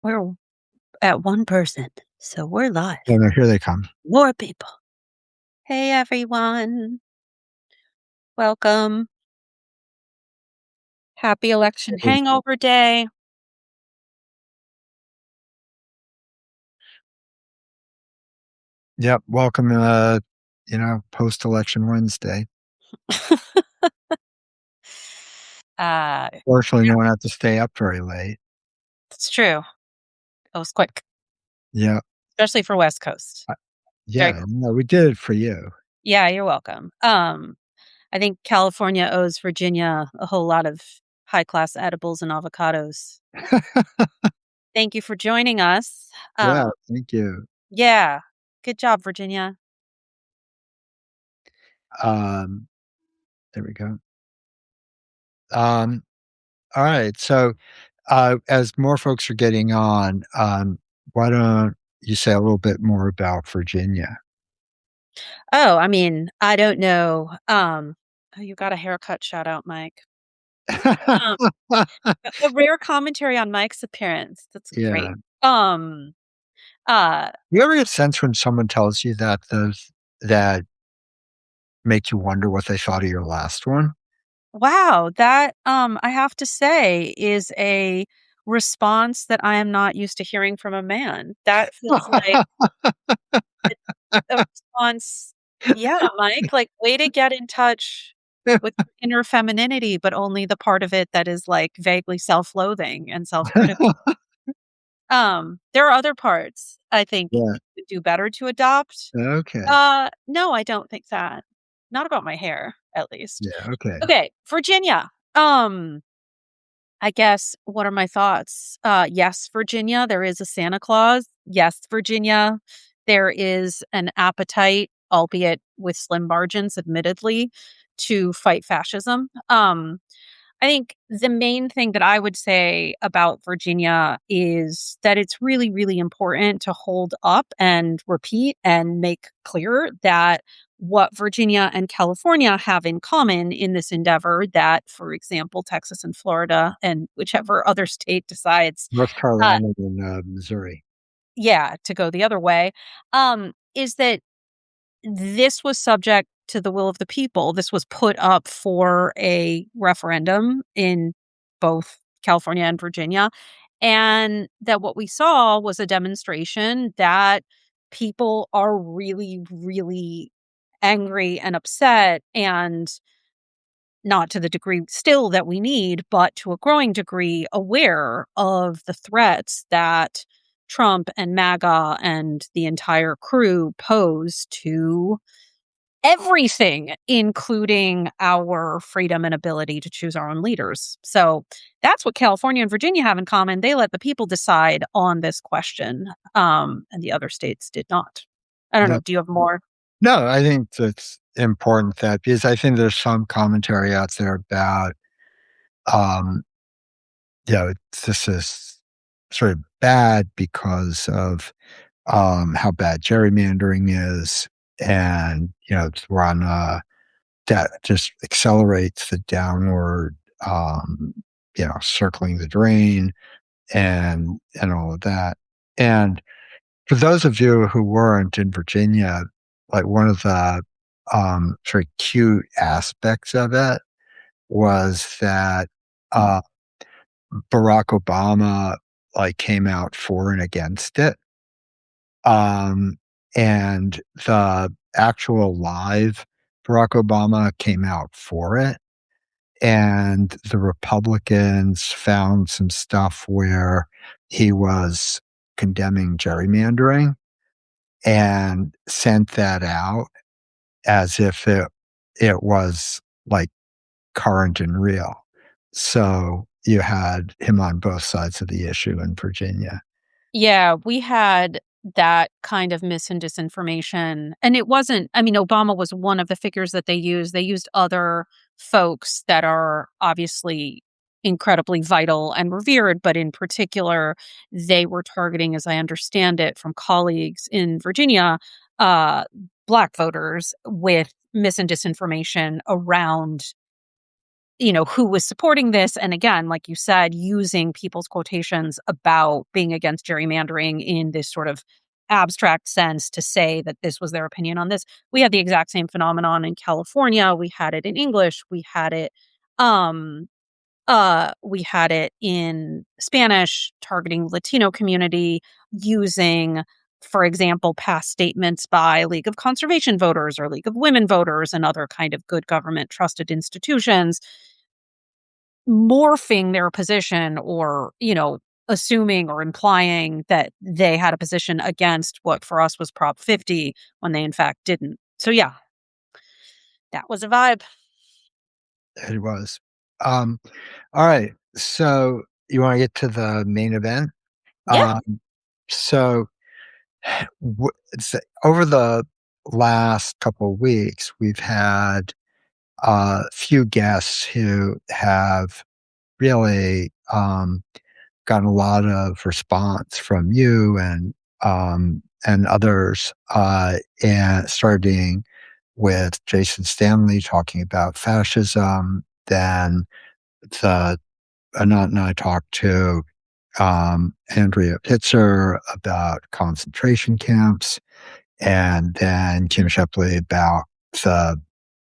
We're at 1%, so we're live. Oh, no, here they come. More people. Hey, everyone. Welcome. Happy election hangover day. Yep. Welcome, post-election Wednesday. Fortunately, no one had to stay up very late. It's true. It was quick, Yeah. especially for West Coast. Very Yeah. cool. No, we did it for you. Yeah, you're welcome. I think California owes Virginia a whole lot of high-class edibles and avocados. Thank you for joining us. Yeah. Thank you. Yeah. Good job, Virginia. There we go. All right. So, as more folks are getting on, why don't you say a little bit more about Virginia? Oh, I mean, I don't know. Oh, you got a haircut, shout out, Mike. Um, a rare commentary on Mike's appearance. That's Yeah. great. Um, uh, You ever get a sense when someone tells you that make you wonder what they thought of your last one? wow, that I have to say is a response that I am not used to hearing from a man. That feels like a response. Yeah, Mike, like way to get in touch with your inner femininity, but only the part of it that is like vaguely self-loathing and self-critical. There are other parts I think you Yeah, could do better to adopt. okay. No, I don't think that. Not about my hair, at least. Yeah, okay. Okay, Virginia. I guess what are my thoughts? Yes, Virginia, there is a Santa Claus. Yes, Virginia, there is an appetite, albeit with slim margins, admittedly, to fight fascism. I think the main thing that I would say about Virginia is that it's really, really important to hold up and repeat and make clear that what Virginia and California have in common in this endeavor that, for example, Texas and Florida and whichever other state decides, North uh, Carolina and, Missouri. yeah, to go the other way, is that this was subject to the will of the people. This was put up for a referendum in both California and Virginia. And that what we saw was a demonstration that people are really, really angry and upset, and not to the degree still that we need, but to a growing degree aware of the threats that Trump and MAGA and the entire crew pose to everything, including our freedom and ability to choose our own leaders. So that's what California and Virginia have in common. They let the people decide on this question, and the other states did not. I don't know. Yep. Do you have more? No, I think that's important that because I think there's some commentary out there about, um, this is sort of bad because of, how bad gerrymandering is, and, we're on, that just accelerates the downward, um, circling the drain and all of that. And for those of you who weren't in Virginia, like one of the sort of cute aspects of it was that uh, Barack Obama like came out for and against it, um, and the actual live Barack Obama came out for it. And the Republicans found some stuff where he was condemning gerrymandering and sent that out as if it was like current and real. So you had him on both sides of the issue in Virginia. Yeah, we had that kind of mis and disinformation. And it wasn't, I mean, Obama was one of the figures that they used. They used other folks that are obviously incredibly vital and revered, but in particular, they were targeting, as I understand it, from colleagues in Virginia, uh, Black voters with mis and disinformation around who was supporting this. And again, like you said, using people's quotations about being against gerrymandering in this sort of abstract sense to say that this was their opinion on this. We had the exact same phenomenon in California. We had it in English. Um, we had it in Spanish, targeting Latino community, using, for example, past statements by League of Conservation Voters or League of Women Voters and other kind of good government trusted institutions, morphing their position or, assuming or implying that they had a position against what for us was Prop 50 when they in fact didn't. So yeah, that was a vibe. It was. Um, all right. So you want to get to the main event? Yeah. Um, so over the last couple of weeks, we've had a few guests who have really gotten a lot of response from you and others, and starting with Jason Stanley talking about fascism. Then the Anat and I talked to Andrea Pitzer about concentration camps, and then Kim Shepley about the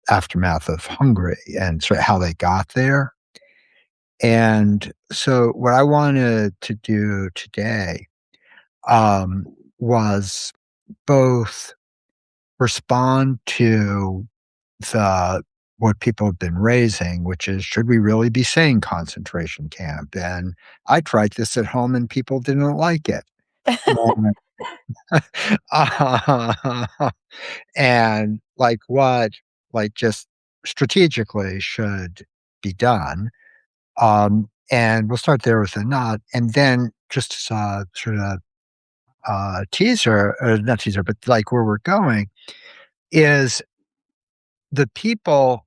aftermath of Hungary and sort of how they got there. And so, what I wanted to do today um, was both respond to the what people have been raising, which is, should we really be saying concentration camp? And I tried this at home, and people didn't like it. And like what, like just strategically should be done. And we'll start there with a nod, and then just sort of teaser, not teaser, but like where we're going is the people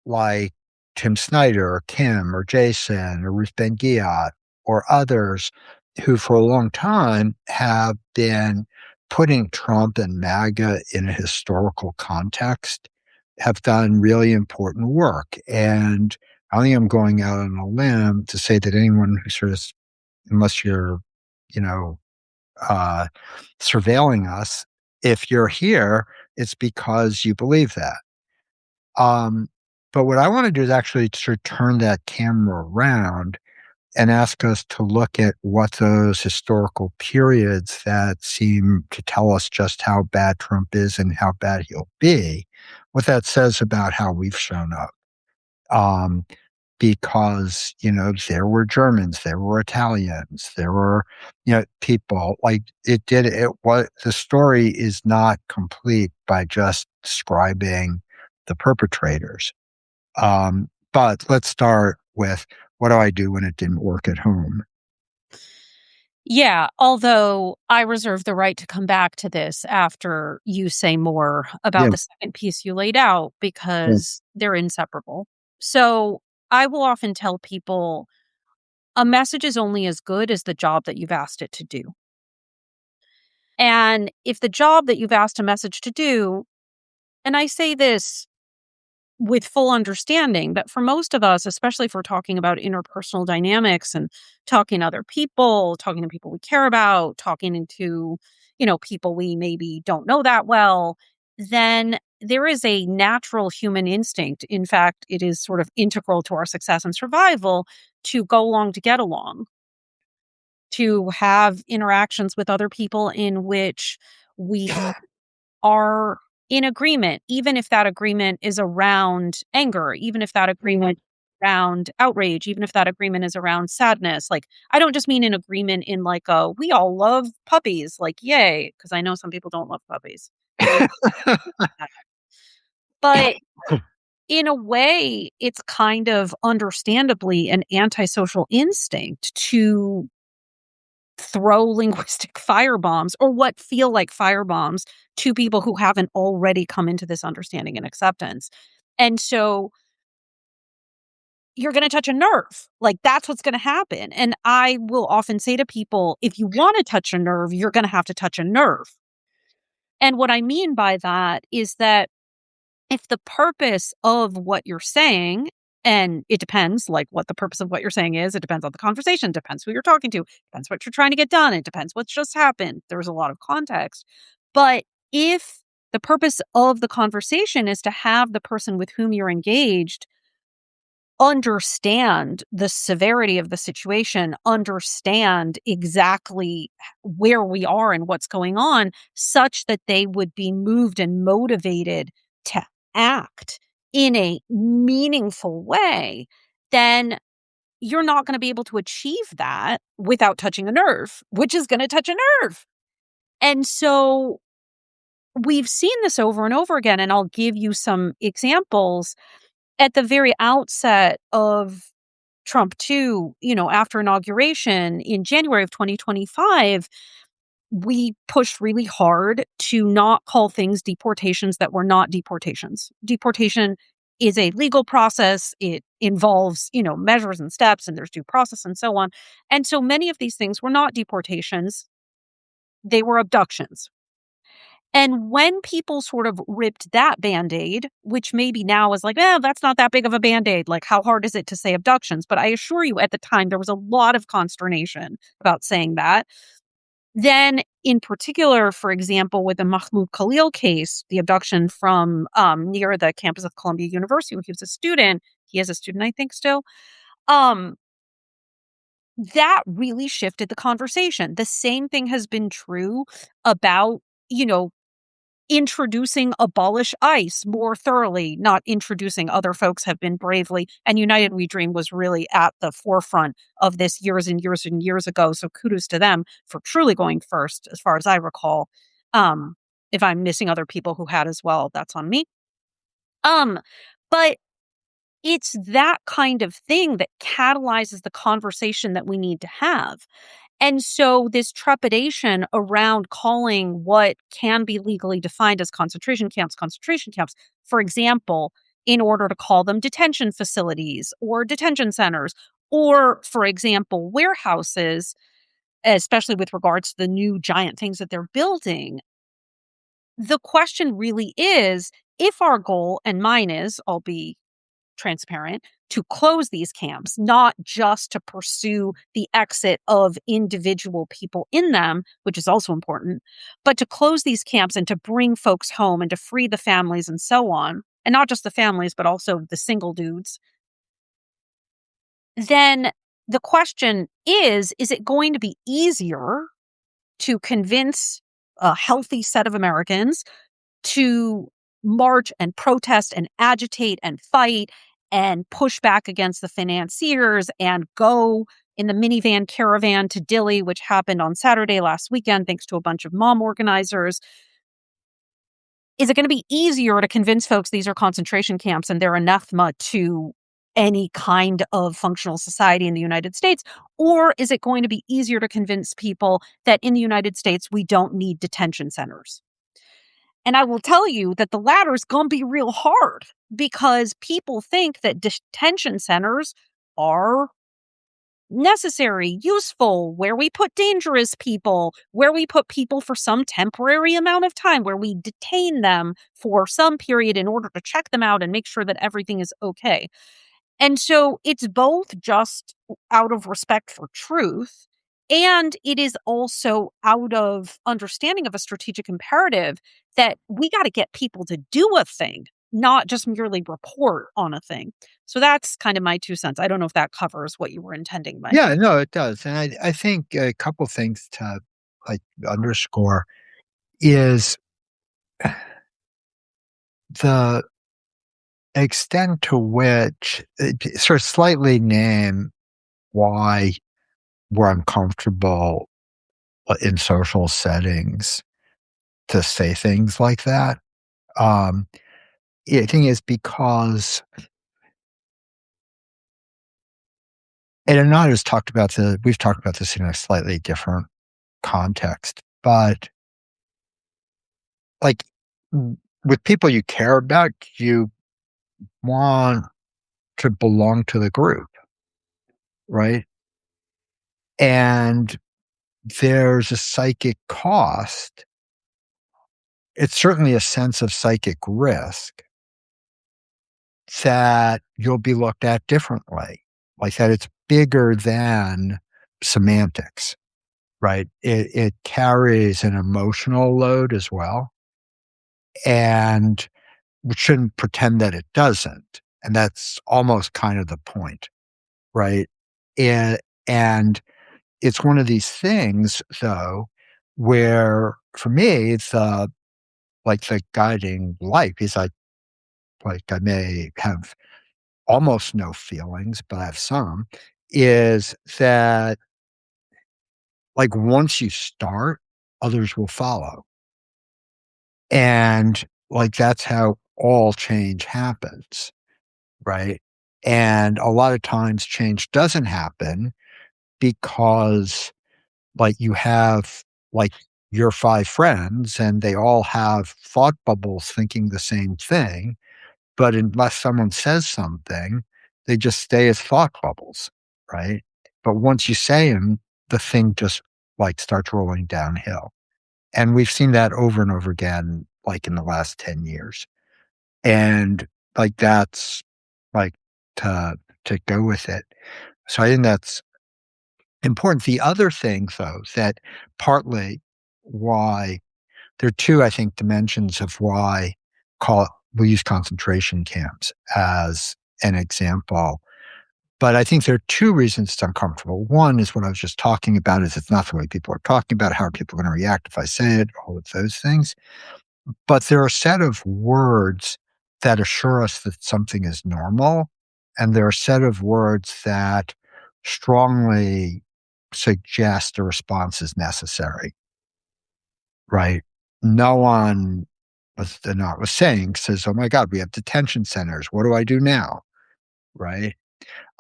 like Tim Snyder or Kim or Jason or Ruth Ben Ghiat or others who for a long time have been putting Trump and MAGA in a historical context, have done really important work. And I think I'm going out on a limb to say that anyone who sort of, unless you're, you know, uh, surveilling us, if you're here, it's because you believe that. Um, but what I want to do is actually sort of turn that camera around and ask us to look at what those historical periods that seem to tell us just how bad Trump is and how bad he'll be, what that says about how we've shown up. Um, because, there were Germans, there were Italians, there were, people like the story is not complete by just describing the perpetrators. But let's start with, what do I do when it didn't work at home? Yeah, although I reserve the right to come back to this after you say more about Yeah. the second piece you laid out Yeah. because they're inseparable. So I will often tell people a message is only as good as the job that you've asked it to do. And if the job that you've asked a message to do, and I say this with full understanding that for most of us, especially if we're talking about interpersonal dynamics and talking to other people, talking to people we care about, talking to, people we maybe don't know that well, then there is a natural human instinct. In fact, it is sort of integral to our success and survival to go along to get along, to have interactions with other people in which we are in agreement, even if that agreement is around anger, even if that agreement around outrage, even if that agreement is around sadness. Like, I don't just mean an agreement in like a, we all love puppies, like, yay, because I know some people don't love puppies. Don't get that. But in a way, it's kind of understandably an antisocial instinct to throw linguistic firebombs or what feel like firebombs to people who haven't already come into this understanding and acceptance. And so you're going to touch a nerve. Like that's what's going to happen. And I will often say to people, if you want to touch a nerve, you're going to have to touch a nerve. And what I mean by that is that if the purpose of what you're saying And it depends, like, what the purpose of what you're saying is. It depends on the conversation, depends who you're talking to, depends what you're trying to get done, it depends what's just happened. There's a lot of context. But if the purpose of the conversation is to have the person with whom you're engaged understand the severity of the situation, understand exactly where we are and what's going on, such that they would be moved and motivated to act in a meaningful way, then you're not going to be able to achieve that without touching a nerve, which is going to touch a nerve. And so we've seen this over and over again. And I'll give you some examples. At the very outset of Trump 2, after inauguration in January of 2025, we pushed really hard to not call things deportations that were not deportations. Deportation is a legal process. It involves, measures and steps, and there's due process and so on. And so many of these things were not deportations. They were abductions. And when people sort of ripped that Band-Aid, which maybe now is like, that's not that big of a Band-Aid. Like, how hard is it to say abductions? But I assure you, at the time, there was a lot of consternation about saying that. Then, in particular, for example, with the Mahmoud Khalil case, the abduction from near the campus of Columbia University when he was a student, he is a student, I think, still. Um, that really shifted the conversation. The same thing has been true about, you know, introducing abolish ICE more thoroughly, not introducing. Other folks have been bravely, and United We Dream was really at the forefront of this years and years and years ago. So kudos to them for truly going first, as far as I recall. Um, if I'm missing other people who had as well, that's on me. Um, but it's that kind of thing that catalyzes the conversation that we need to have. And so this trepidation around calling what can be legally defined as concentration camps, for example, in order to call them detention facilities or detention centers, or, for example, warehouses, especially with regards to the new giant things that they're building. The question really is, if our goal, and mine is, I'll be transparent, to close these camps, not just to pursue the exit of individual people in them, which is also important, but to close these camps and to bring folks home and to free the families and so on, and not just the families, but also the single dudes. Then the question is it going to be easier to convince a healthy set of Americans to march and protest and agitate and fight and push back against the financiers and go in the minivan caravan to Dilley, which happened on Saturday last weekend, thanks to a bunch of mom organizers? Is it going to be easier to convince folks these are concentration camps and they're anathema to any kind of functional society in the United States? Or is it going to be easier to convince people that in the United States, we don't need detention centers? And I will tell you that the latter is going to be real hard because people think that detention centers are necessary, useful, where we put dangerous people, where we put people for some temporary amount of time, where we detain them for some period in order to check them out and make sure that everything is okay. And so it's both just out of respect for truth, and it is also out of understanding of a strategic imperative that we got to get people to do a thing, not just merely report on a thing. So that's kind of my 2 cents. I don't know if that covers what you were intending by. Yeah, no, it does, and I think a couple things to, like, underscore is the extent to which sort of slightly name why we're uncomfortable in social settings to say things like that. Um, I think it's because, and Anat has talked about we've talked about this in a slightly different context, but like with people you care about, you want to belong to the group, right? And there's a psychic cost. It's certainly a sense of psychic risk that you'll be looked at differently. Like that it's bigger than semantics, right? It carries an emotional load as well. And we shouldn't pretend that it doesn't. And that's almost kind of the point, right? And, and it's one of these things, though, where for me, it's like the guiding light is like I may have almost no feelings, but I have some, is that like once you start, others will follow. And like that's how all change happens, right? And a lot of times change doesn't happen because like you have like your five friends and they all have thought bubbles thinking the same thing. But unless someone says something, they just stay as thought bubbles, right? But once you say them, the thing just like starts rolling downhill. And we've seen that over and over again, like in the last 10 years. And like that's like to to go with it. So I think that's important. The other thing though, that partly why there are two, I think, dimensions of why call we use concentration camps as an example. But I think there are two reasons it's uncomfortable. One is what I was just talking about is it's not the way people are talking about it. How are people going to react if I say it? All of those things. But there are a set of words that assure us that something is normal. And there are a set of words that strongly suggest a response is necessary, right? No one was the not was saying says, "Oh my God, we have detention centers. What do I do now?" Right?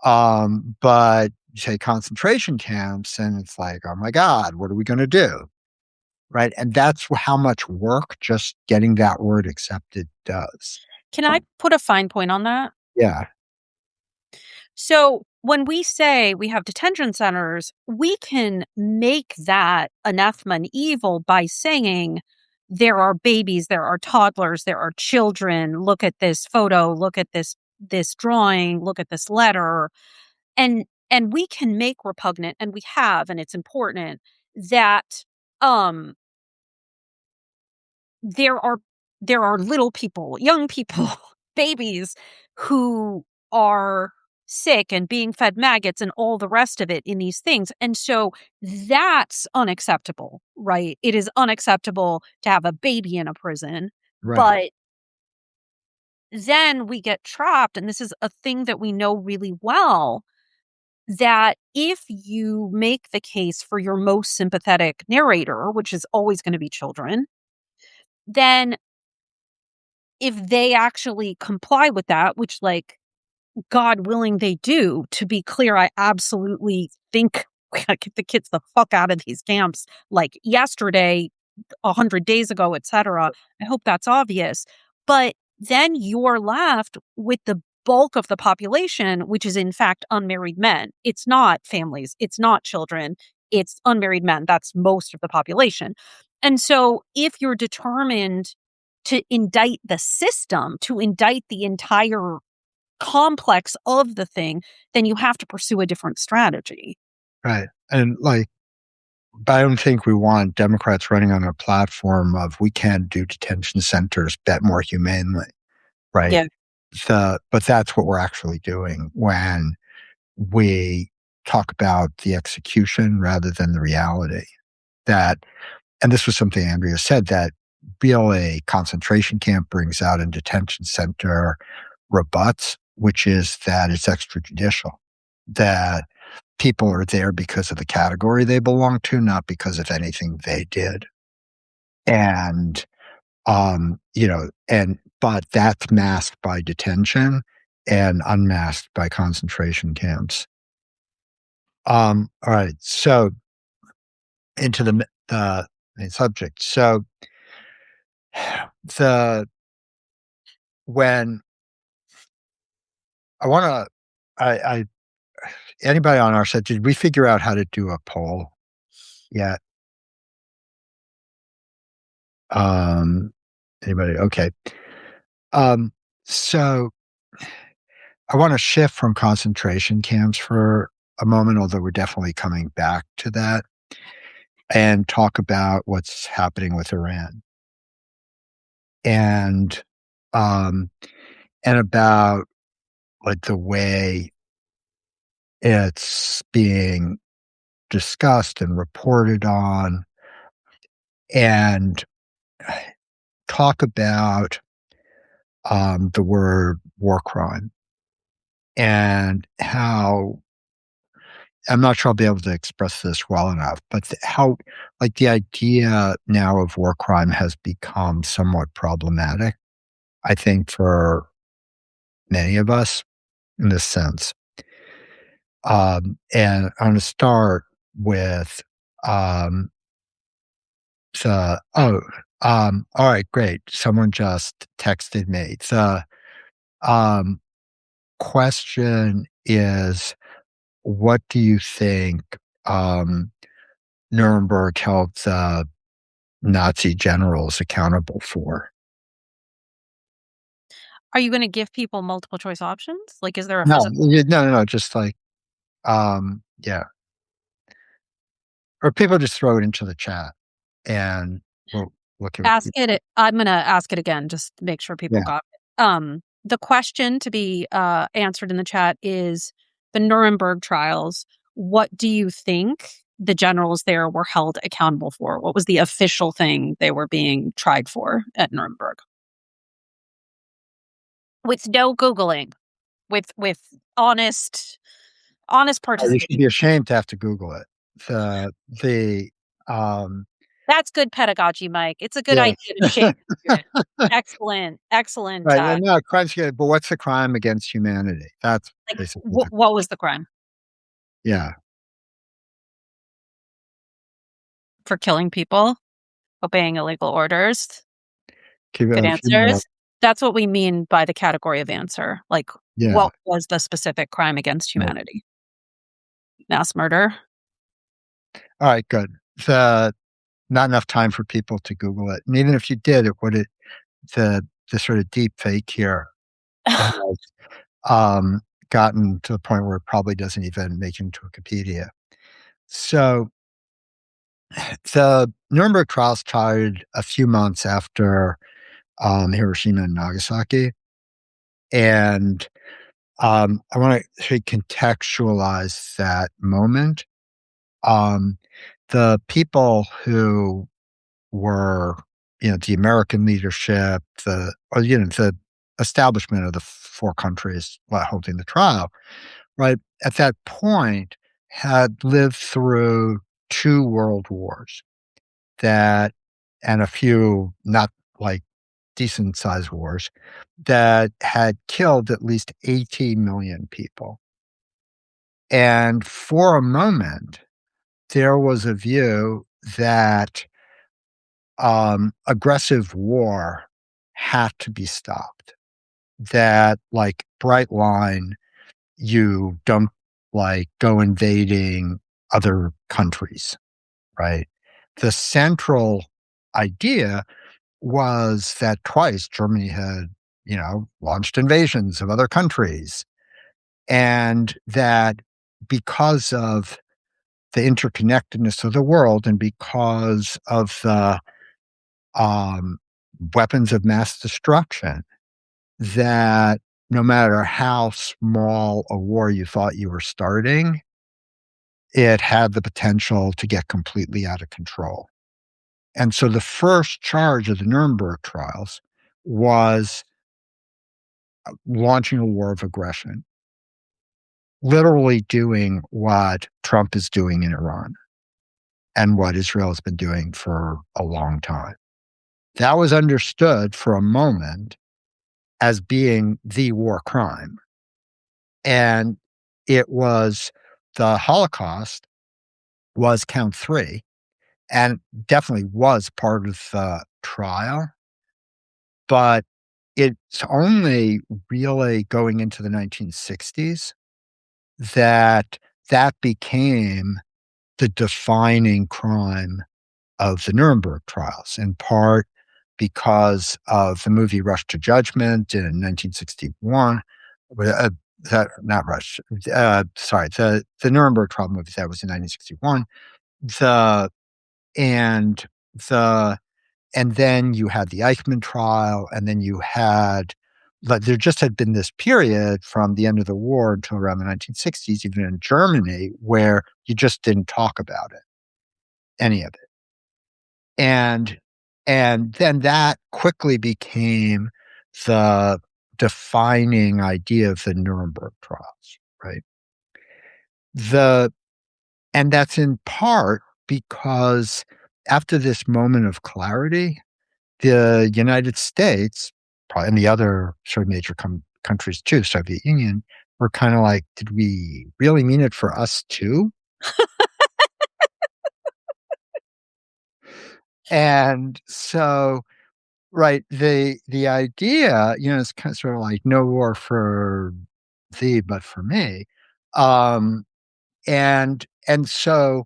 But you say concentration camps, and it's like, "Oh my God, what are we going to do?" Right? And that's how much work just getting that word accepted does. Can I put a fine point on that? Yeah. So when we say we have detention centers, we can make that anathema and evil by saying there are babies, there are toddlers, there are children. Look at this photo, look at this drawing, look at this letter. And we can make repugnant, and we have, and it's important that um there are there are little people, young people, babies who are sick and being fed maggots and all the rest of it in these things. And so that's unacceptable, right? It is unacceptable to have a baby in a prison. Right. But then we get trapped, and this is a thing that we know really well, that if you make the case for your most sympathetic narrator, which is always going to be children, then if they actually comply with that, which, like, God willing, they do. To be clear, I absolutely think we gotta get the kids the fuck out of these camps, like, yesterday, 100 days ago, etcetera. I hope that's obvious. But then you're left with the bulk of the population, which is in fact unmarried men. It's not families, it's not children, it's unmarried men. That's most of the population. And so if you're determined to indict the system, to indict the entire complex of the thing, then you have to pursue a different strategy. Right. And like, but I don't think we want Democrats running on a platform of we can do detention centers bet more humanely, right? Yeah. But that's what we're actually doing when we talk about the execution rather than the reality. That, and this was something Andrea said, that real a concentration camp brings out and detention center rebuts, which is that it's extrajudicial, that people are there because of the category they belong to, not because of anything they did. And, but that's masked by detention and unmasked by concentration camps. All right. So into the main subject. So the, when I want to, I, anybody on our side, did we figure out how to do a poll yet? Um, Anybody? Okay. Um, so I want to shift from concentration camps for a moment, although we're definitely coming back to that, and talk about what's happening with Iran and um, and about like the way it's being discussed and reported on, and talk about the word war crime and how I'm not sure I'll be able to express this well enough, but how like the idea now of war crime has become somewhat problematic, I think, for many of us in this sense. And I'm going to start with um, all right, great. Someone just texted me. The um, question is, what do you think um, Nuremberg held the Nazi generals accountable for? Are you gonna give people multiple choice options? Like, is there a No, physical no, no, no, just like, yeah, or people just throw it into the chat and we'll look at ask it I'm gonna ask it again, just to make sure people yeah. got it. The question to be, answered in the chat is the Nuremberg trials, what do you think the generals there were held accountable for? What was the official thing they were being tried for at Nuremberg? With no Googling, with honest Oh, you should participation. be ashamed to have to Google it. The, um That's good pedagogy, Mike. It's a good yeah. idea to shame the student. Excellent, excellent, Right, no, crime's good, but what's the crime against humanity? That's like, basically the what was the crime? yeah. For killing people? Obeying illegal orders? Keep it Good a few more answers? That's what we mean by the category of answer. Like, yeah, what was the specific crime against right. humanity? Mass murder? Alright, good. The not enough time for people to Google it, and even if you did, it would the sort of deep fake here has, um, gotten to the point where it probably doesn't even make it into Wikipedia. So, the Nuremberg trials started a few months after, Hiroshima and Nagasaki, and, I wanna contextualize that moment. Um, the people who were, the American leadership, the establishment of the 4 countries, holding the trial, right, at that point, had lived through 2 world wars that and a few not, like, decent-sized wars that had killed at least 80,000,000 people. And for a moment, there was a view that aggressive war had to be stopped. That, like, bright line, you don't, like, go invading other countries, right? The central idea was that twice Germany had, launched invasions of other countries, and that because of the interconnectedness of the world and because of the um, weapons of mass destruction, that no matter how small a war you thought you were starting, it had the potential to get completely out of control. And so the first charge of the Nuremberg trials was launching a war of aggression, literally doing what Trump is doing in Iran and what Israel has been doing for a long time. That was understood for a moment as being the war crime. And it was the Holocaust was count 3 and definitely was part of the trial, but it's only really going into the 1960s that that became the defining crime of the Nuremberg trials, in part because of the movie Rush to Judgment in 1961, that not Rush. Sorry, the Nuremberg trial movie that was in 1961. The and the and then you had the Eichmann trial, and then you had like there just had been this period from the end of the war until around the 1960s, even in Germany, where you just didn't talk about it, any of it. And and then that quickly became the defining idea of the Nuremberg trials, right? The and that's in part because after this moment of clarity, the United States, probably and the other sort of major countries too, Soviet Union, were kind of like, did we really mean it for us too? And so, right, the idea, it's kind of sort of like no war for thee, but for me. Um, and so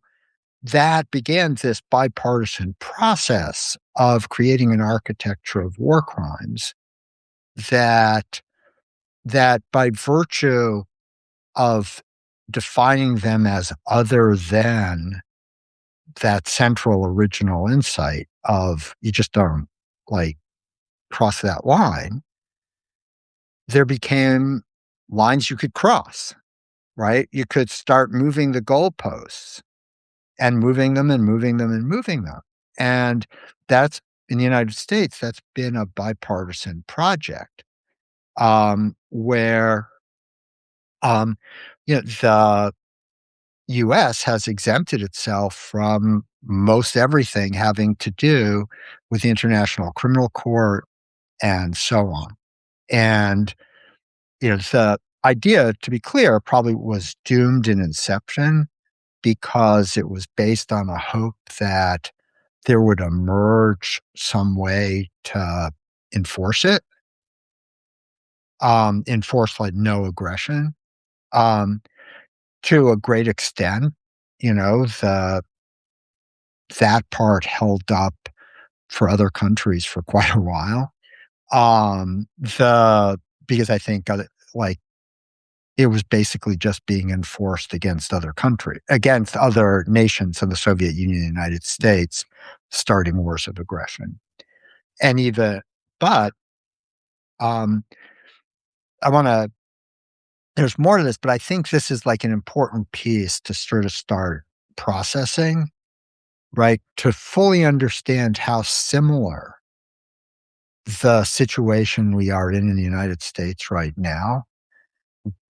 that began this bipartisan process of creating an architecture of war crimes that by virtue of defining them as other than that central original insight of you just don't like cross that line, there became lines you could cross, right? You could start moving the goalposts and moving them and moving them and moving them. And that's in the United States, that's been a bipartisan project where um, the US has exempted itself from most everything having to do with the International Criminal Court and so on. And, the idea, to be clear, probably was doomed in inception because it was based on a hope that there would emerge some way to enforce it, enforce like no aggression. Um, to a great extent, the that part held up for other countries for quite a while. The because I think like it was basically just being enforced against other nations in the Soviet Union, and the United States, starting wars of aggression, and even but um, I want to. There's more to this, but I think this is like an important piece to sort of start processing, right? To fully understand how similar the situation we are in the United States right now,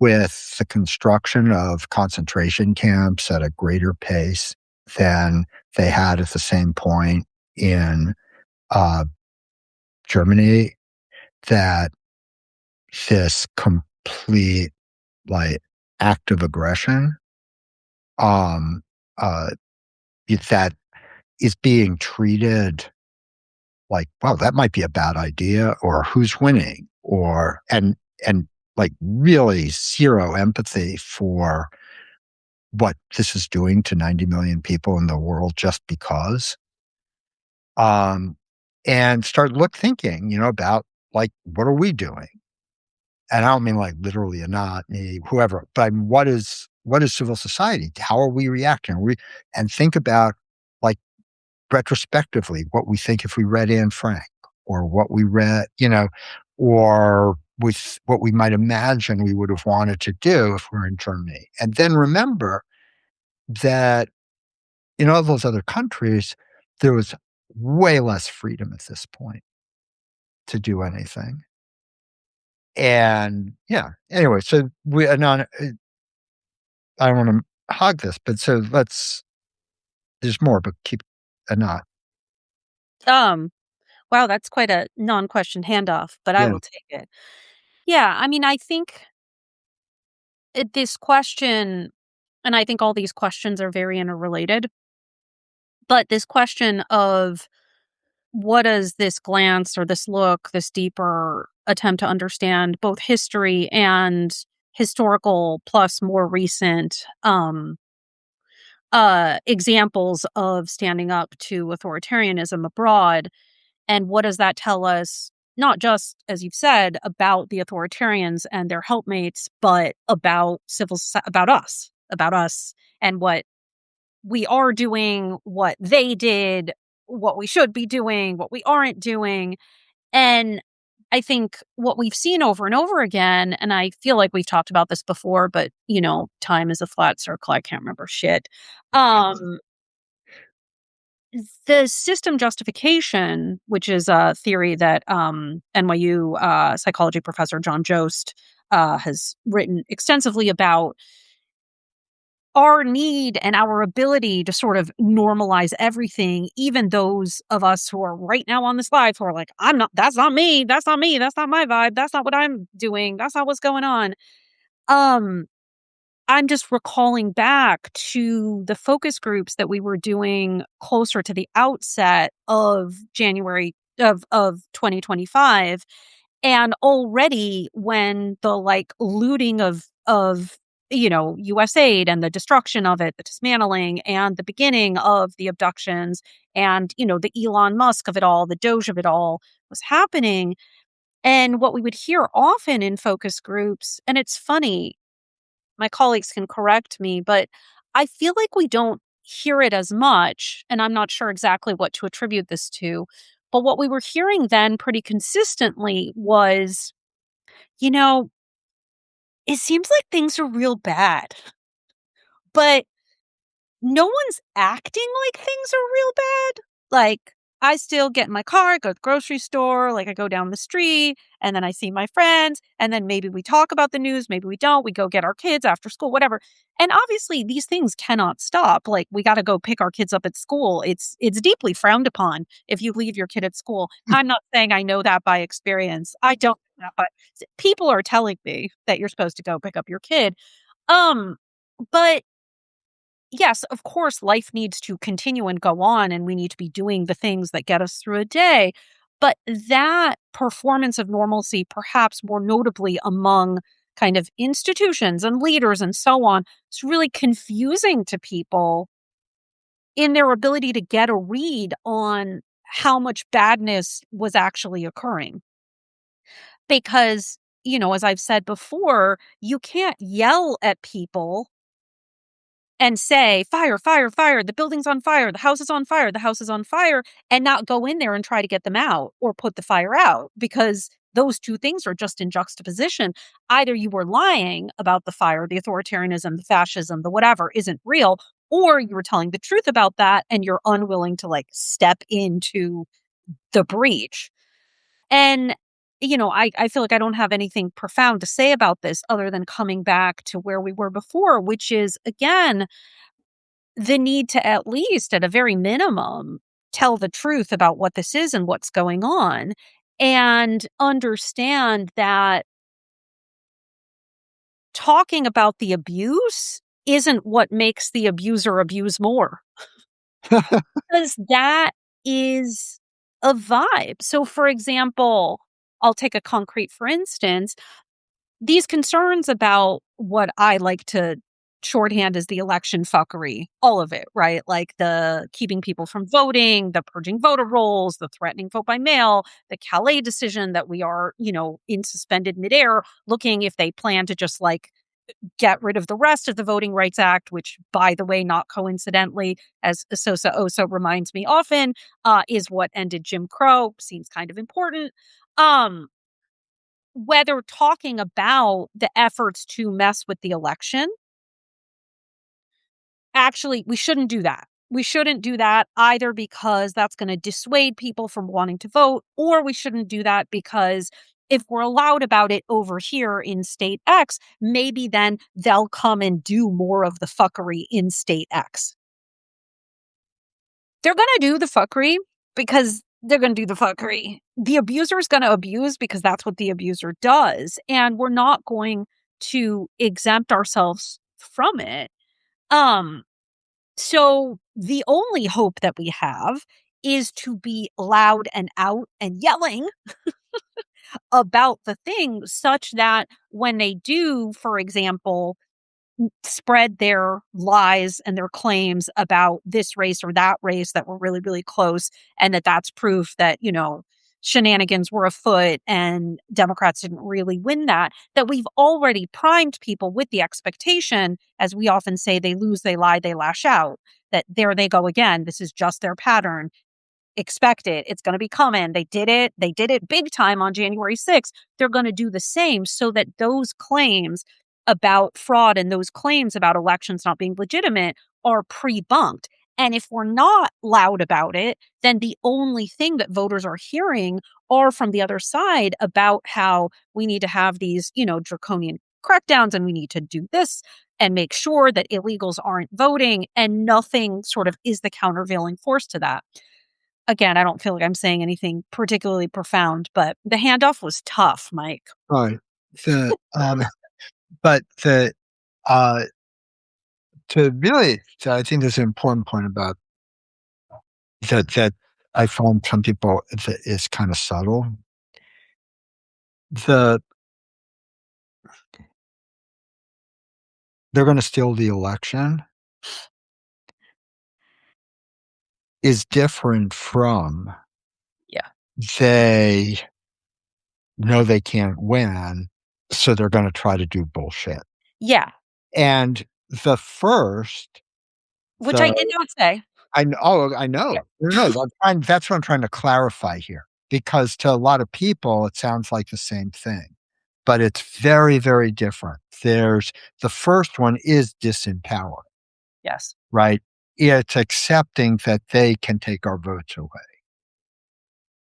with the construction of concentration camps at a greater pace than they had at the same point in uh, Germany, that this complete like act of aggression um, uh, that is being treated like, wow, that might be a bad idea, or who's winning, or and like really zero empathy for what this is doing to 90 million people in the world just because. Um, and start thinking, about like what are we doing? And I don't mean like literally a not me, whoever, but I mean, what is civil society? How are we reacting? And think about like retrospectively what we think if we read Anne Frank, or what we read, or with what we might imagine we would have wanted to do if we're in Germany. And then remember that in all those other countries, there was way less freedom at this point to do anything. And yeah, anyway, so I don't want to hog this, but so there's more, but keep a knot. Um, wow, that's quite a non-question handoff, but I Yeah. will take it. Yeah, I mean, I think this question, and I think all these questions are very interrelated, but this question of what does this glance or this look, this deeper attempt to understand both history and historical plus more recent examples of standing up to authoritarianism abroad, and what does that tell us not just, as you've said, about the authoritarians and their helpmates, but about about us and what we are doing, what they did, what we should be doing, what we aren't doing. And I think what we've seen over and over again, and I feel like we've talked about this before, but time is a flat circle. I can't remember shit. Um, the system justification, which is a theory that NYU psychology professor John Jost has written extensively about, our need and our ability to sort of normalize everything, even those of us who are right now on this live who are like, that's not me, that's not me, that's not my vibe, that's not what I'm doing, that's not what's going on. Um, I'm just recalling back to the focus groups that we were doing closer to the outset of January of 2025. And already when the like looting of US aid and the destruction of it, the dismantling and the beginning of the abductions and the Elon Musk of it all, the Doge of it all was happening. And what we would hear often in focus groups, and it's funny, my colleagues can correct me, but I feel like we don't hear it as much, and I'm not sure exactly what to attribute this to. But what we were hearing then pretty consistently was, you know, it seems like things are real bad, but no one's acting like things are real bad. Like, I still get in my car, go to the grocery store, like I go down the street, and then I see my friends, and then maybe we talk about the news, maybe we don't. We go get our kids after school, whatever. And obviously these things cannot stop. Like, we got to go pick our kids up at school. It's deeply frowned upon if you leave your kid at school. I'm not saying I know that by experience. I don't know that, but people are telling me that you're supposed to go pick up your kid. Um but yes, of course, life needs to continue and go on, and we need to be doing the things that get us through a day. But that performance of normalcy, perhaps more notably among kind of institutions and leaders and so on, is really confusing to people in their ability to get a read on how much badness was actually occurring. Because, as I've said before, you can't yell at people and say, "Fire, fire, fire, the building's on fire, the house is on fire, the house is on fire," and not go in there and try to get them out or put the fire out, because those two things are just in juxtaposition. Either you were lying about the fire, the authoritarianism, the fascism, the whatever isn't real, or you were telling the truth about that and you're unwilling to like step into the breach. And I feel like I don't have anything profound to say about this other than coming back to where we were before, which is, again, the need to, at least at a very minimum, tell the truth about what this is and what's going on, and understand that talking about the abuse isn't what makes the abuser abuse more, because that is a vibe. So, for example, I'll take a concrete for instance. These concerns about what I like to shorthand as the election fuckery, all of it, right? Like the keeping people from voting, the purging voter rolls, the threatening vote by mail, the Calais decision that we are, in suspended midair, looking if they plan to just like get rid of the rest of the Voting Rights Act, which, by the way, not coincidentally, as Sosa Oso reminds me often, is what ended Jim Crow. Seems kind of important. Um, Whether talking about the efforts to mess with the election, actually, we shouldn't do that. We shouldn't do that either because that's going to dissuade people from wanting to vote, or we shouldn't do that because if we're allowed about it over here in state X, maybe then they'll come and do more of the fuckery in state X. They're going to do the fuckery because they're going to do the fuckery. The abuser is going to abuse because that's what the abuser does. And we're not going to exempt ourselves from it. Um, so the only hope that we have is to be loud and out and yelling about the thing such that when they do, for example, spread their lies and their claims about this race or that race that were really, really close, and that's proof that, shenanigans were afoot and Democrats didn't really win that we've already primed people with the expectation, as we often say, they lose, they lie, they lash out, that there they go again. This is just their pattern. Expect it. It's going to be coming. They did it. They did it big time on January 6th. They're going to do the same so that those claims about fraud and those claims about elections not being legitimate are pre-bunked. And if we're not loud about it, then the only thing that voters are hearing are from the other side about how we need to have these, draconian crackdowns and we need to do this and make sure that illegals aren't voting, and nothing sort of is the countervailing force to that. Again, I don't feel like I'm saying anything particularly profound, but the handoff was tough, Mike. Right. The, but the, uh, I think there's an important point about that I find some people that is kind of subtle. The They're going to steal the election is different from Yeah. they know they can't win, so they're going to try to do bullshit. Yeah. And the first, Which I the did not say. I Yeah. know. No, that's what I'm trying to clarify here, because to a lot of people, it sounds like the same thing, but it's very, very different. The first one is disempower, Yes. right? It's accepting that they can take our votes away.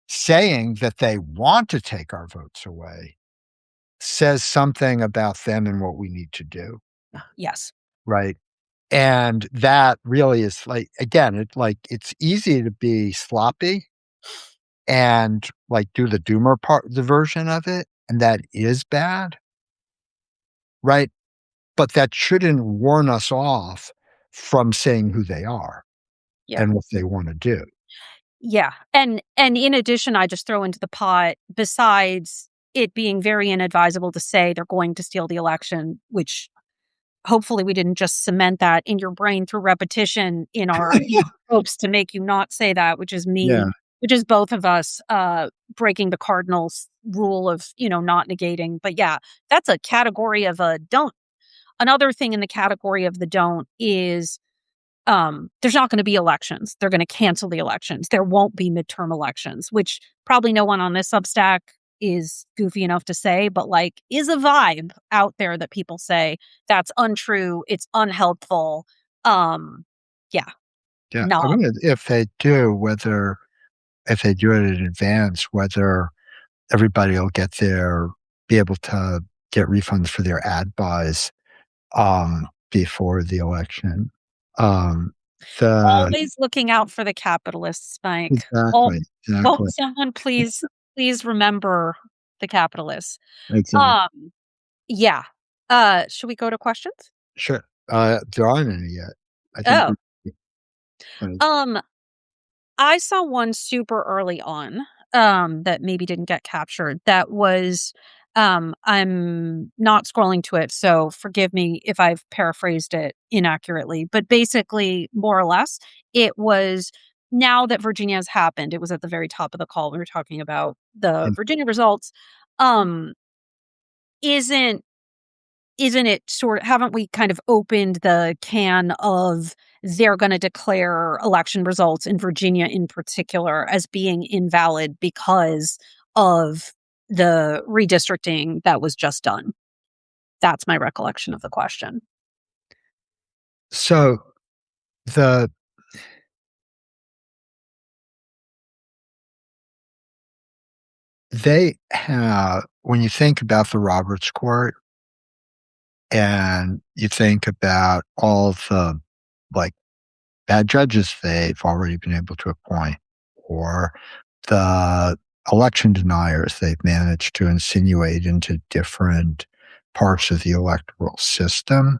Saying that they want to take our votes away says something about them and what we need to do, Yes. right? And that really is like, again, it's easy to be sloppy and like do the doomer part, the version of it, and that is bad, right? But that shouldn't warn us off from saying who they are Yeah. and what they want to do. Yeah. And in addition, I just throw into the pot, besides it being very inadvisable to say they're going to steal the election, which hopefully we didn't just cement that in your brain through repetition in our hopes to make you not say that, which is me, Yeah, which is both of us breaking the cardinal's rule of, not negating. But yeah, that's a category of a don't. Another thing in the category of the don't is there's not going to be elections. They're going to cancel the elections. There won't be midterm elections, which probably no one on this Substack is goofy enough to say, but like is a vibe out there that people say that's untrue. It's unhelpful. Um, yeah, yeah. I not. wonder if they do it in advance, whether everybody will be able to get refunds for their ad buys before the election. Um, the Always looking out for the capitalists, Mike. Oh, Exactly, won't exactly, someone please remember the capitalists? exactly. Um, yeah. Should we go to questions? Sure. There aren't any yet. I think Oh, right. um, I saw one super early on, that maybe didn't get captured. That was, I'm not scrolling to it, so forgive me if I've paraphrased it inaccurately, but basically, more or less, it was now that Virginia has happened, it was at the very top of the call. We were talking about the And Virginia results. Um, isn't isn't it sort of, haven't we kind of opened the can of they're going to declare election results in Virginia in particular as being invalid because of the redistricting that was just done? That's my recollection of the question. so the they have when you think about the Roberts Court and you think about all the like bad judges they've already been able to appoint, or the election deniers they've managed to insinuate into different parts of the electoral system.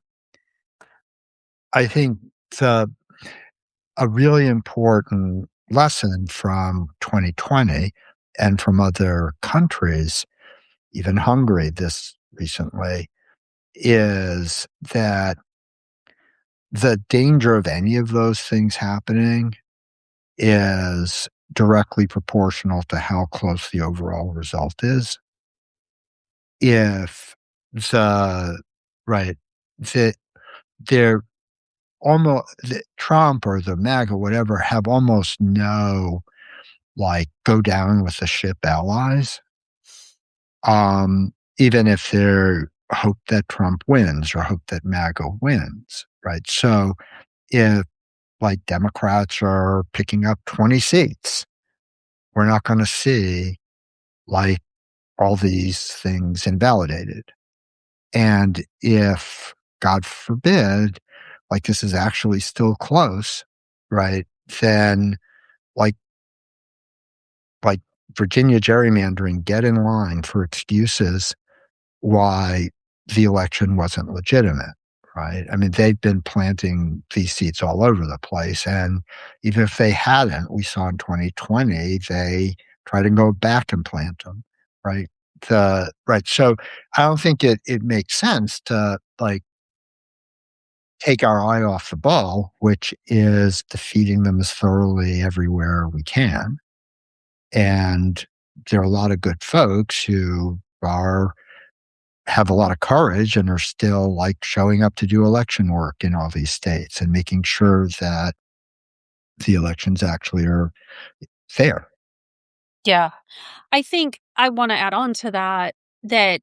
I think the a really important lesson from 2020 and from other countries, even Hungary this recently, is that the danger of any of those things happening is directly proportional to how close the overall result is. If the right, the they're almost Trump or the MAGA, whatever, have almost no like go down with the ship allies. Even if they're hope that Trump wins or hope that MAGA wins, right? So if like Democrats are picking up 20 seats, we're not going to see like all these things invalidated. And if, God forbid, like this is actually still close, right? Then like like Virginia gerrymandering, get in line for excuses why the election wasn't legitimate, right? I mean, they've been planting these seeds all over the place. And even if they hadn't, we saw in 2020, they try to go back and plant them, right? Right. So I don't think it makes sense to like take our eye off the ball, which is defeating them as thoroughly everywhere we can. And there are a lot of good folks who are have a lot of courage and are still like showing up to do election work in all these states and making sure that the elections actually are fair. Yeah. I think I want to add on to that, that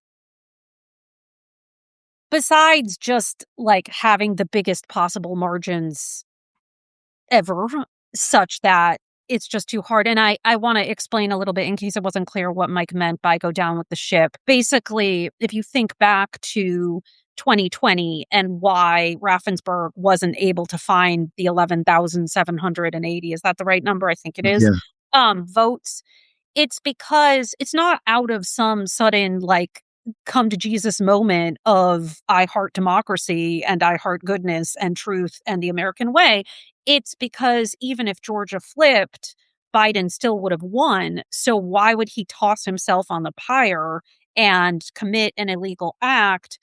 besides just like having the biggest possible margins ever, such that it's just too hard. And I want to explain a little bit in case it wasn't clear what Mike meant by go down with the ship. Basically, if you think back to 2020 and why Raffensperger wasn't able to find the 11,780, is that the right number? I think it is. Yeah. Votes, it's because it's not out of some sudden, like, come to Jesus moment of I heart democracy and I heart goodness and truth and the American way. It's because even if Georgia flipped, Biden still would have won. So why would he toss himself on the pyre and commit an illegal act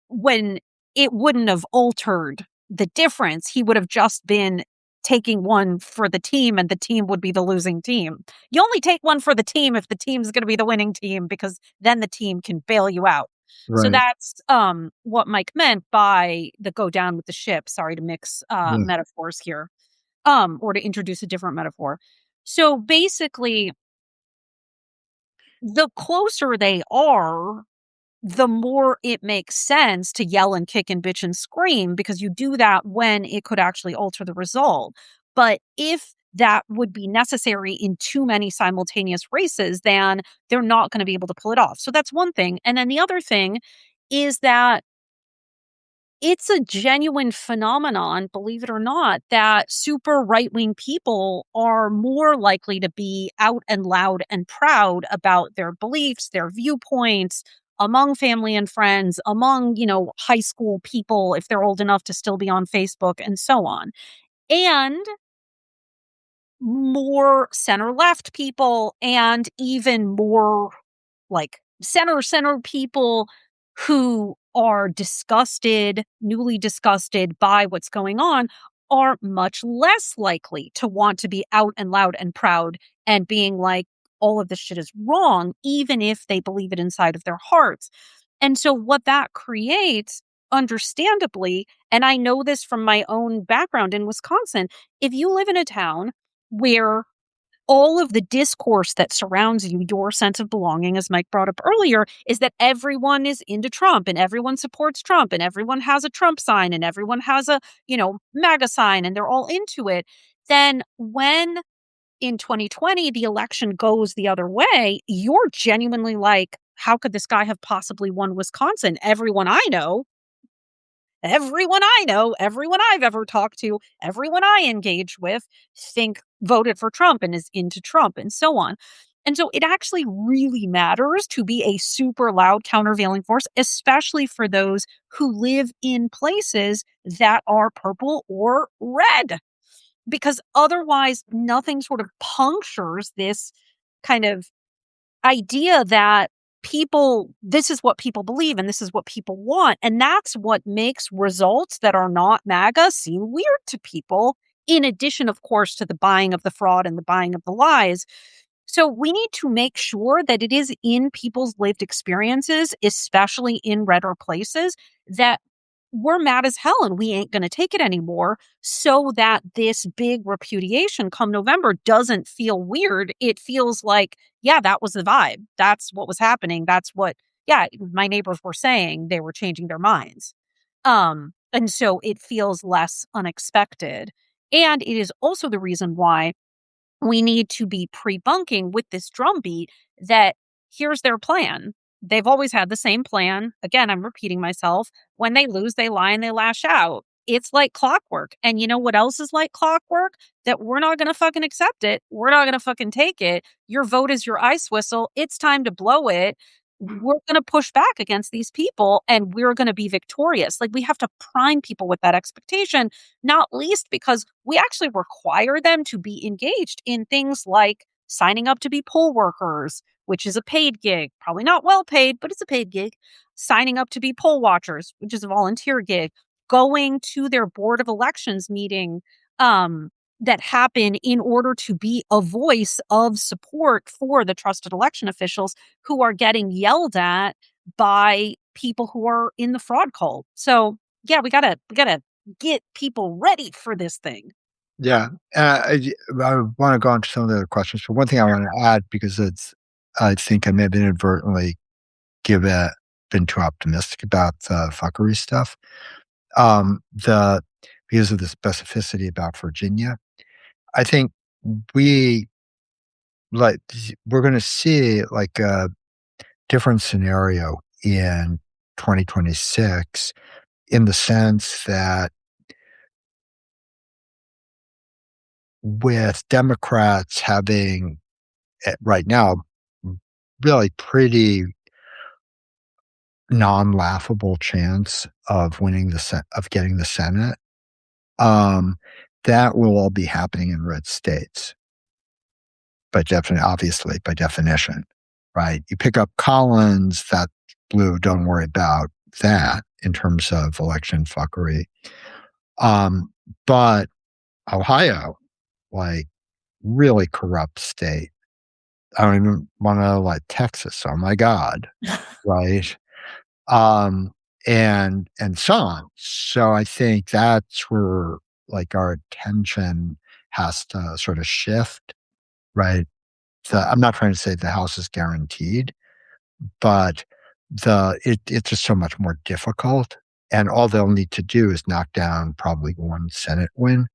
when it wouldn't have altered the difference? He would have just been taking one for the team and the team would be the losing team. You only take one for the team if the team's going to be the winning team, because then the team can bail you out. So Right. that's what Mike meant by the go down with the ship. Sorry to mix Yeah. metaphors here, or to introduce a different metaphor. So basically, the closer they are, the more it makes sense to yell and kick and bitch and scream, because you do that when it could actually alter the result. But if that would be necessary in too many simultaneous races, then they're not going to be able to pull it off. So that's one thing. And then the other thing is that it's a genuine phenomenon, believe it or not, that super right wing people are more likely to be out and loud and proud about their beliefs, their viewpoints among family and friends, among, high school people, if they're old enough to still be on Facebook, and so on. And more center left people, and even more like center people who are disgusted, newly disgusted by what's going on, are much less likely to want to be out and loud and proud and being like, all of this shit is wrong, even if they believe it inside of their hearts. And so, what that creates, understandably, and I know this from my own background in Wisconsin, if you live in a town where all of the discourse that surrounds you, your sense of belonging, as Mike brought up earlier, is that everyone is into Trump and everyone supports Trump and everyone has a Trump sign and everyone has a, MAGA sign and they're all into it. Then when in 2020 the election goes the other way, you're genuinely like, how could this guy have possibly won Wisconsin? Everyone I know, everyone I've ever talked to, everyone I engage with voted for Trump and is into Trump and so on. And so it actually really matters to be a super loud countervailing force, especially for those who live in places that are purple or red, because otherwise nothing sort of punctures this kind of idea that this is what people believe and this is what people want. And that's what makes results that are not MAGA seem weird to people, in addition, of course, to the buying of the fraud and the buying of the lies. So we need to make sure that it is in people's lived experiences, especially in redder places, that we're mad as hell and we ain't going to take it anymore, so that this big repudiation come November doesn't feel weird. It feels like, yeah, that was the vibe. That's what was happening. That's what, yeah, my neighbors were saying. They were changing their minds. And so it feels less unexpected. And it is also the reason why we need to be pre-bunking with this drumbeat that here's their plan. They've always had the same plan. Again, I'm repeating myself. When they lose, they lie and they lash out. It's like clockwork. And you know what else is like clockwork? That we're not going to fucking accept it. We're not going to fucking take it. Your vote is your ice whistle. It's time to blow it. We're going to push back against these people and we're going to be victorious. Like, we have to prime people with that expectation, not least because we actually require them to be engaged in things like signing up to be poll workers, which is a paid gig, probably not well paid, but it's a paid gig. Signing up to be poll watchers, which is a volunteer gig, going to their board of elections meeting, that happen in order to be a voice of support for the trusted election officials who are getting yelled at by people who are in the fraud cult. So yeah, we gotta get people ready for this thing. Yeah, I wanna go on to some of the other questions, but one thing I wanna add because I think I may have inadvertently give it been too optimistic about the fuckery stuff. The because of the specificity about Virginia, I think we like we're gonna see like a different scenario in 2026 in the sense that with Democrats having right now really pretty non-laughable chance of winning of getting the Senate, um, that will all be happening in red states, but definitely, obviously, by definition, right? You pick up Collins, that blue, don't worry about that in terms of election fuckery. Um, but Ohio, like, really corrupt state. I don't even want to like Texas. Oh my God, right? um, and so on. So I think that's where like our attention has to sort of shift, right? I'm not trying to say the house is guaranteed, but it's just so much more difficult. And all they'll need to do is knock down probably one Senate win.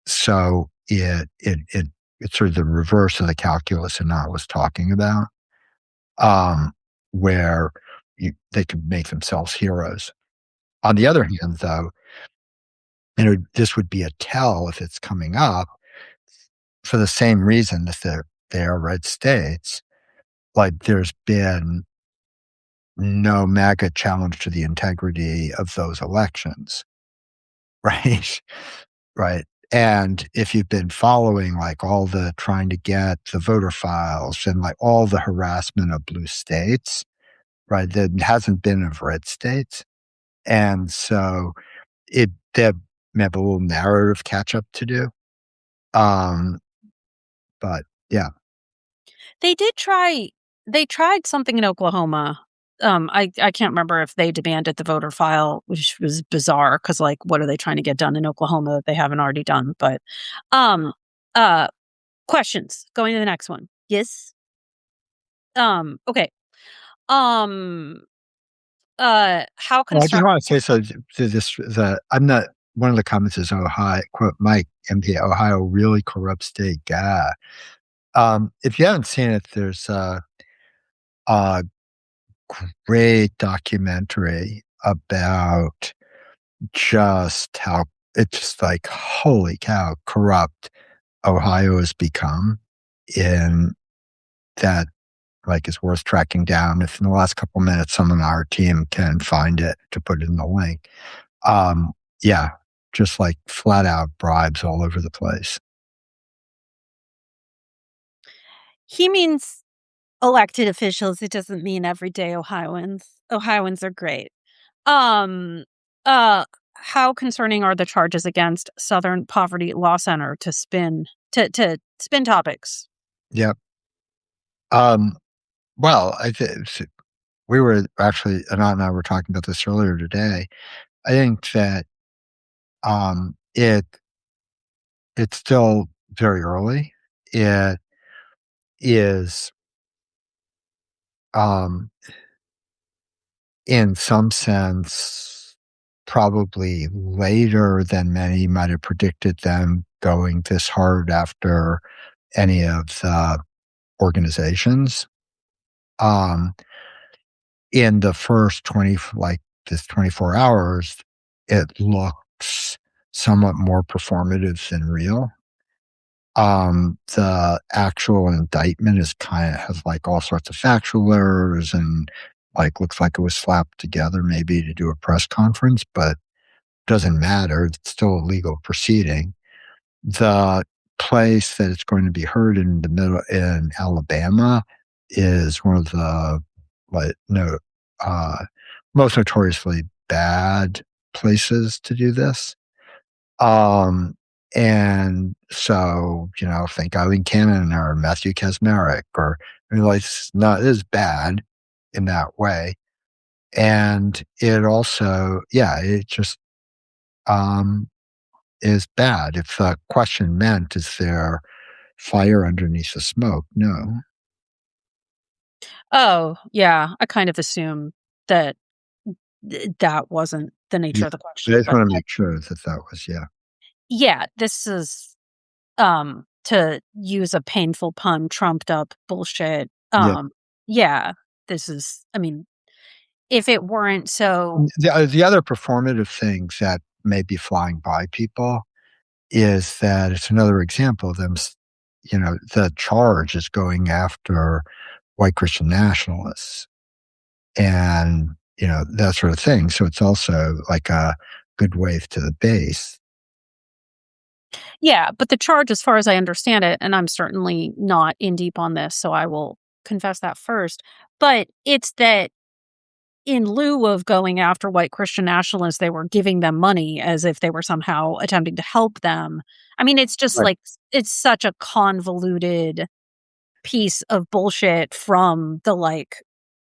So it's sort of the reverse of the calculus Anat was talking about, um, where they could make themselves heroes. On the other hand, though, this would be a tell if it's coming up for the same reason that they are red states. Like there's been no MAGA challenge to the integrity of those elections, right? Right. And if you've been following like all the trying to get the voter files and like all the harassment of blue states, right, that hasn't been of red states. And so they have a little narrative catch up to do. Um, but yeah. They did try they tried something in Oklahoma. I can't remember if they demanded the voter file, which was bizarre because, like, what are they trying to get done in Oklahoma that they haven't already done? But um uh questions. Going to the next one. Yes. Okay. Um how Well, I just construct want to say so to this that I'm not one of the comments is Ohio quote Mike MP Ohio really corrupt state guy. If you haven't seen it, there's a great documentary about just how it's just like holy cow corrupt Ohio has become in that like is worth tracking down. If in the last couple minutes someone on our team can find it to put it in the link. Um, yeah, just like flat out bribes all over the place. he means elected officials. It doesn't mean everyday Ohioans. Ohioans are great. Um, uh, how concerning are the charges against Southern Poverty Law Center to spin topics? Yep. Um, well, I think we were actually Anat and I were talking about this earlier today. I think that, it's still very early. It is, um, in some sense, probably later than many might have predicted them going this hard after any of the organizations. Um, in the first 20, like this 24 hours, it looks somewhat more performative than real. The actual indictment is kind of has like all sorts of factual errors and like looks like it was slapped together maybe to do a press conference, but doesn't matter. It's still a legal proceeding. The place that it's going to be heard in the middle in Alabama is one of the like no uh, most notoriously bad places to do this. Um, and so, think Eileen Cannon or Matthew Kaczmarek or I mean, like, it's not it is bad in that way. And it also, yeah, it just um is bad. If the question meant, is there fire underneath the smoke? No. Oh, yeah, I kind of assume that that wasn't the nature Yeah. of the I question, just but want to make sure that that was, yeah. yeah, this is, to use a painful pun, trumped up bullshit. Yeah. Yeah, this is, I mean, if it weren't so, The other performative things that may be flying by people is that it's another example of them, the charge is going after white Christian nationalists and, that sort of thing. So it's also like a good wave to the base. yeah, but the charge, as far as I understand it, and I'm certainly not in deep on this, so I will confess that first, but it's that in lieu of going after white Christian nationalists, they were giving them money as if they were somehow attempting to help them. I mean, it's just Right. like, it's such a convoluted piece of bullshit from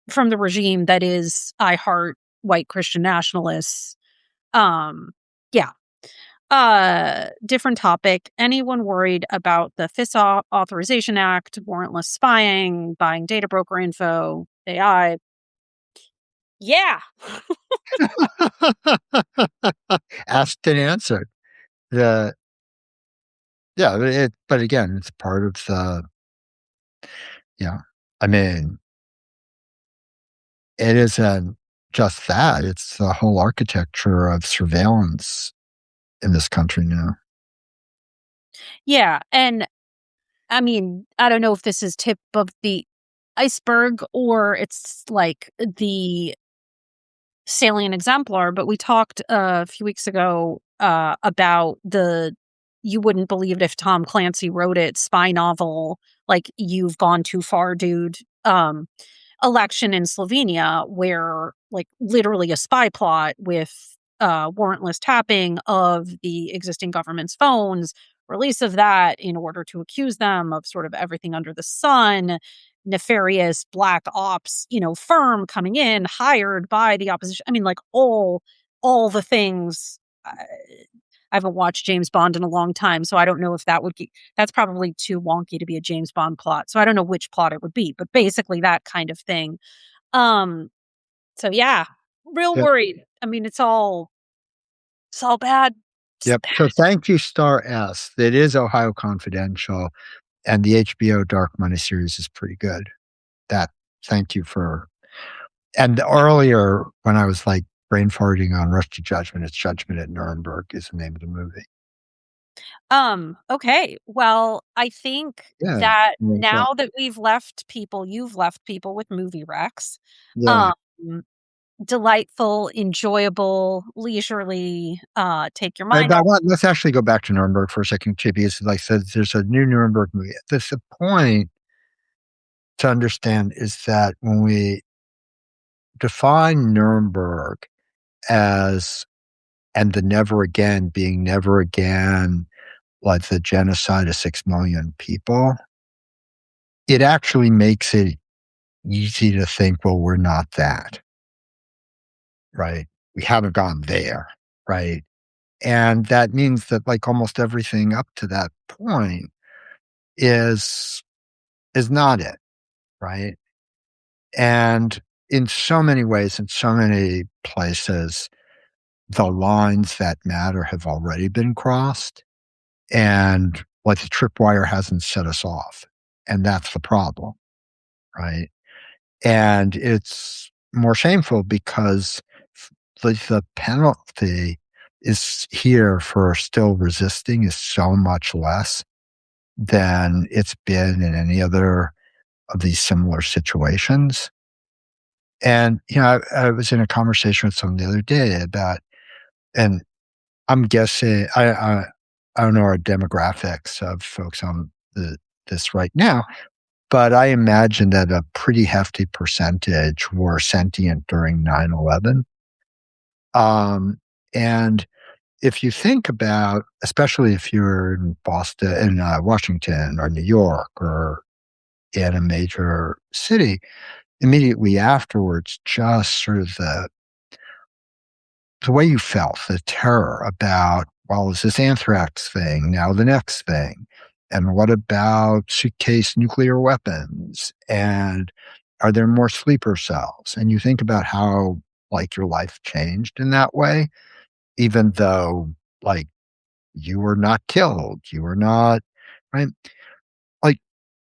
from the regime that is I heart white Christian nationalists. Um, yeah. Different topic. Anyone worried about the FISA Authorization Act, warrantless spying, buying data broker info, AI? Yeah. Asked and answered. The Yeah, but again, it's part of the yeah. I mean, it isn't just that, it's the whole architecture of surveillance in this country now. Yeah. And I mean, I don't know if this is tip of the iceberg or it's like the salient exemplar, but we talked a few weeks ago about the you wouldn't believe it if Tom Clancy wrote it spy novel, like You've Gone Too Far, Dude. Election in Slovenia, where like literally a spy plot with warrantless tapping of the existing government's phones, release of that in order to accuse them of sort of everything under the sun, nefarious black ops, firm coming in, hired by the opposition. I mean, like all the things. I haven't watched James Bond in a long time, so I don't know if that's probably too wonky to be a James Bond plot. So I don't know which plot it would be, but basically that kind of thing. Um, so yeah, real Yep, worried. I mean, it's all bad. It's yep. bad. So thank you, Star S. It is Ohio Confidential, and the HBO Dark Money series is pretty good. That Thank you for and earlier when I was, like, brain farting on Rush to Judgment, it's Judgment at Nuremberg is the name of the movie. Okay. Well, I think Yeah, that like that. now that you've left people with movie recs. Yeah. Um, delightful, enjoyable, leisurely, take your mind off. Let's actually go back to Nuremberg for a second too, because like I said, there's a new Nuremberg movie. The point to understand is that when we define Nuremberg as and the never again being never again like the genocide of 6 million people, it actually makes it easy to think, well, we're not that, right? We haven't gone there, right? And that means that like almost everything up to that point is not it, right? And in so many ways, in so many places, the lines that matter have already been crossed, and like the tripwire hasn't set us off. And that's the problem, right? And it's more shameful because the penalty is here for still resisting is so much less than it's been in any other of these similar situations. And, I was in a conversation with someone the other day about, and I'm guessing, I don't know our demographics of folks on this right now, but I imagine that a pretty hefty percentage were sentient during 9/11. And if you think about, especially if you're in Boston, in Washington or New York or in a major city, immediately afterwards, just sort of the way you felt, the terror about, well, is this anthrax thing now the next thing? And what about suitcase nuclear weapons? And are there more sleeper cells? And you think about how like your life changed in that way, even though like you were not killed, you were not, right? Like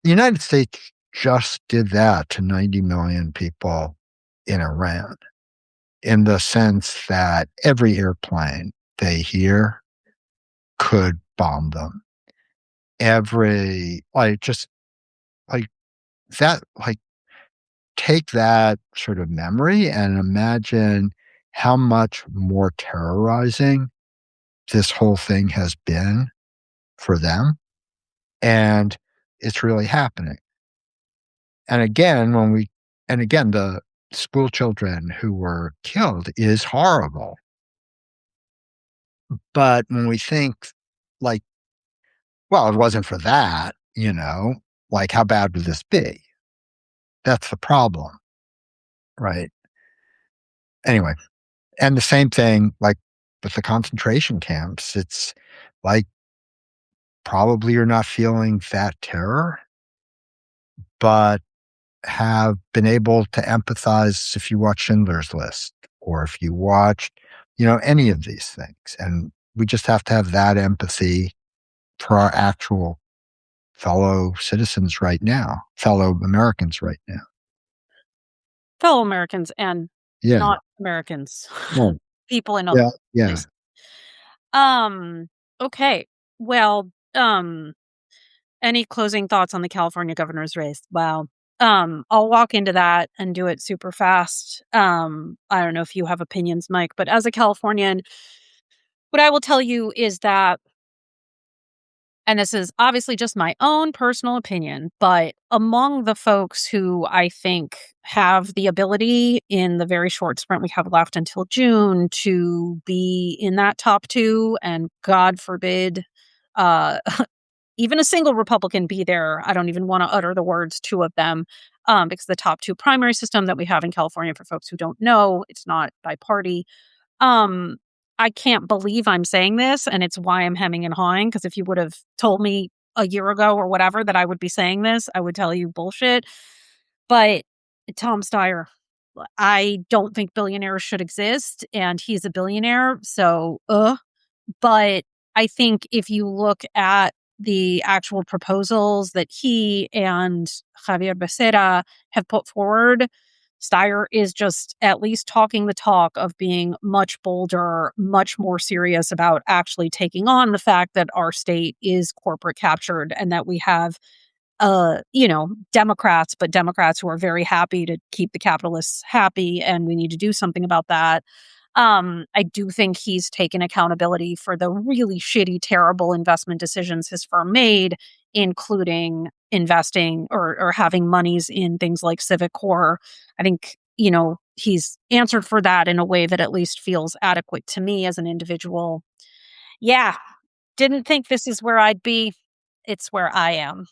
the United States just did that to 90 million people in Iran, in the sense that every airplane they hear could bomb them. Every, like, just like that, like, take that sort of memory and imagine how much more terrorizing this whole thing has been for them. And it's really happening. And again, the school children who were killed is horrible. But when we think like, well, if it wasn't for that, like how bad would this be? That's the problem, right? Anyway, and the same thing like with the concentration camps. It's like probably you're not feeling that terror, but have been able to empathize if you watch Schindler's List or if you watched, any of these things. And we just have to have that empathy for our actual fellow citizens right now, fellow Americans right now. Fellow Americans and Yeah. not Americans, Right. people in other Yeah. Yeah. places. Um, okay. Well, any closing thoughts on the California governor's race? Wow. I'll walk into that and do it super fast. I don't know if you have opinions, Mike, but as a Californian, what I will tell you is that, and this is obviously just my own personal opinion, but among the folks who I think have the ability in the very short sprint we have left until June to be in that top two, and God forbid, uh, even a single Republican be there. I don't even want to utter the words two of them, because the top two primary system that we have in California, for folks who don't know, it's not by party. um, I can't believe I'm saying this, and it's why I'm hemming and hawing, because if you would have told me a year ago or whatever that I would be saying this, I would tell you bullshit. But Tom Steyer, I don't think billionaires should exist, and he's a billionaire, so, but I think if you look at the actual proposals that he and Javier Becerra have put forward, Steyer is just at least talking the talk of being much bolder, much more serious about actually taking on the fact that our state is corporate captured and that we have Democrats, but Democrats who are very happy to keep the capitalists happy, and we need to do something about that. I do think he's taken accountability for the really shitty, terrible investment decisions his firm made, including investing or having monies in things like Civic Core. I think, he's answered for that in a way that at least feels adequate to me as an individual. Yeah, didn't think this is where I'd be. It's where I am.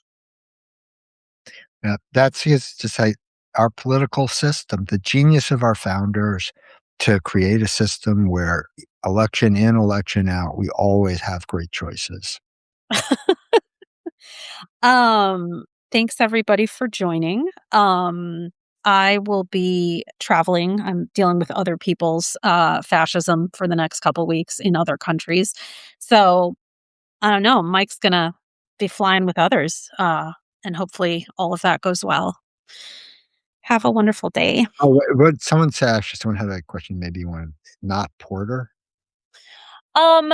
Yeah, that's just like our political system, the genius of our founders to create a system where election in, election out, we always have great choices. Thanks everybody for joining. I will be traveling. I'm dealing with other people's fascism for the next couple weeks in other countries. So I don't know. Mike's gonna be flying with others, and hopefully all of that goes well. Have a wonderful day. Oh, someone said, actually, someone had a question. Maybe you want not Porter. Um,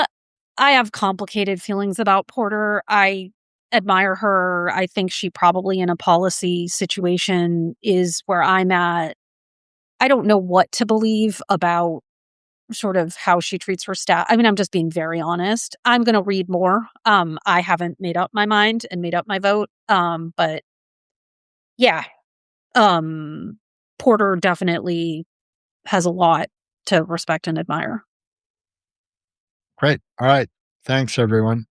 I have complicated feelings about Porter. I admire her. I think she probably in a policy situation is where I'm at. I don't know what to believe about sort of how she treats her staff. I mean, I'm just being very honest. I'm going to read more. I haven't made up my mind and made up my vote. But yeah, Porter definitely has a lot to respect and admire. Great. All right. Thanks, everyone.